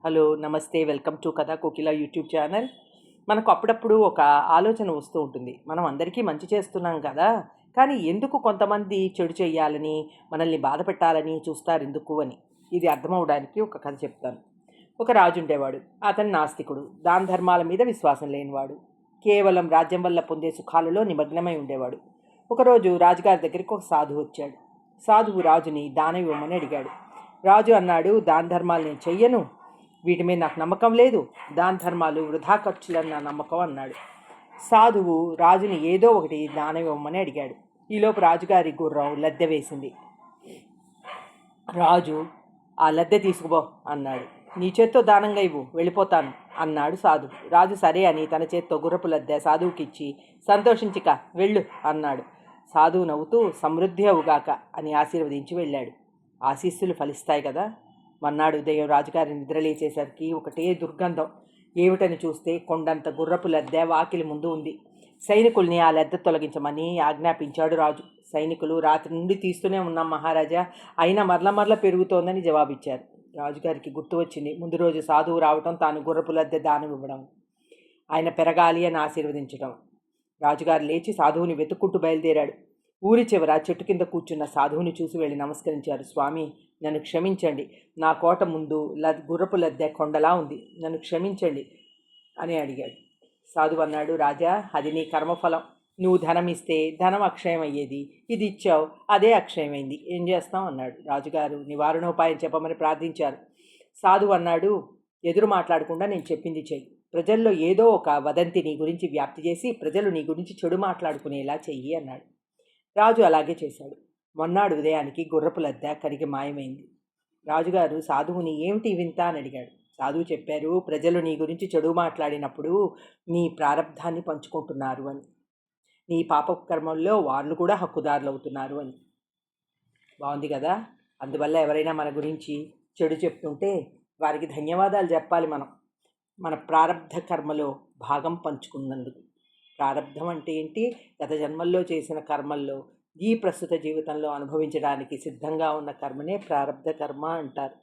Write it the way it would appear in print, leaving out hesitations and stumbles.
Hello నమస్తే welcome to కథా కోకిల YouTube channel. మనకు అప్పుడప్పుడు ఒక ఆలోచన వస్తూ ఉంటుంది. మనం అందరికీ మంచి చేస్తున్నాం కదా, కానీ ఎందుకు కొంతమంది చెడు చేయాలని, మనల్ని బాధ పెట్టాలని చూస్తారు ఎందుకు అని. ఇది అర్థమవడానికి ఒక కథ చెప్తాను. ఒక రాజు ఉండేవాడు. అతను నాస్తికుడు, దాన ధర్మాల మీద విశ్వాసం లేనివాడు. కేవలం రాజ్యం వల్ల పొందే సుఖాలలో నిమగ్నమై ఉండేవాడు. ఒకరోజు రాజుగారి దగ్గరికి ఒక సాధువు వచ్చాడు. సాధువు రాజుని దానం ఇవ్వమని అడిగాడు. రాజు అన్నాడు, దాన ధర్మాలు నేను చెయ్యను, వీటి మీద నాకు నమ్మకం లేదు, దాన ధర్మాలు వృధా ఖర్చులని నా నమ్మకం అన్నాడు. సాధువు రాజుని ఏదో ఒకటి దానం ఇవ్వమని అడిగాడు. ఈలోపు రాజుగారి గుర్రం లద్దె వేసింది. రాజు ఆ లద్దె తీసుకుపో అన్నాడు. నీ చేత్తో దానంగా ఇవ్వు, వెళ్ళిపోతాను అన్నాడు సాధువు. రాజు సరే అని తన చేత్తో గుర్రపు లద్దె సాధువుకిచ్చి సంతోషించిక వెళ్ళు అన్నాడు. సాధువు నవ్వుతూ సమృద్ధి అవుగాక అని ఆశీర్వదించి వెళ్ళాడు. ఆశీస్సులు ఫలిస్తాయి కదా. మన్నాడు ఉదయం రాజుగారి నిద్రలేచేసరికి ఒకటే దుర్గంధం. ఏమిటని చూస్తే కొండంత గుర్రపు లద్దె వాకిలి ముందు ఉంది. సైనికుల్ని ఆ లద్దె తొలగించమని ఆజ్ఞాపించాడు రాజు. సైనికులు రాత్రి నుండి తీస్తూనే ఉన్నాం మహారాజా, అయినా మరల పెరుగుతోందని జవాబిచ్చారు. రాజుగారికి గుర్తు వచ్చింది ముందు రోజు సాధువు రావటం, తాను గుర్రపు లద్దె దానం ఇవ్వడం, ఆయన పెరగాలి అని ఆశీర్వదించడం. రాజుగారు లేచి సాధువుని వెతుక్కుంటూ బయలుదేరాడు. ఊరి చివర చెట్టు కింద కూర్చున్న సాధువుని చూసి వెళ్ళి నమస్కరించారు. స్వామి, నన్ను క్షమించండి, నా కోట ముందు గుర్రపు లద్దె కొండలా ఉంది, నన్ను క్షమించండి అని అడిగాడు. సాధువు అన్నాడు, రాజా, అది నీ కర్మఫలం. నువ్వు ధనం ఇస్తే ధనం అక్షయం అయ్యేది, ఇది ఇచ్చావు, అదే అక్షయమైంది, ఏం చేస్తాం అన్నాడు. రాజుగారు నివారణోపాయం చెప్పమని ప్రార్థించారు. సాధువు అన్నాడు, ఎదురు మాట్లాడకుండా నేను చెప్పింది చెయ్యి. ప్రజల్లో ఏదో ఒక వదంతి నీ గురించి వ్యాప్తి చేసి ప్రజలు నీ గురించి చెడు మాట్లాడుకునేలా చెయ్యి అన్నాడు. రాజు అలాగే చేశాడు. మొన్నాడు ఉదయానికి గుర్రపు లద్దె కరిగి మాయమైంది. రాజుగారు సాధువుని ఏమిటి వింత అని అడిగాడు. సాధువు చెప్పారు, ప్రజలు నీ గురించి చెడు మాట్లాడినప్పుడు నీ ప్రారంధాన్ని పంచుకుంటున్నారు అని, నీ పాపకర్మంలో వాళ్ళు కూడా హక్కుదారులు అవుతున్నారు అని. బాగుంది కదా. అందువల్ల ఎవరైనా మన గురించి చెడు చెప్తుంటే వారికి ధన్యవాదాలు చెప్పాలి. మన ప్రారంధ కర్మలో భాగం పంచుకున్నందుకు. ప్రారంధం అంటే ఏంటి? గత జన్మల్లో చేసిన కర్మల్లో ఈ ప్రస్తుత జీవితంలో అనుభవించడానికి సిద్ధంగా ఉన్న కర్మనే ప్రారంధ కర్మ అంటారు.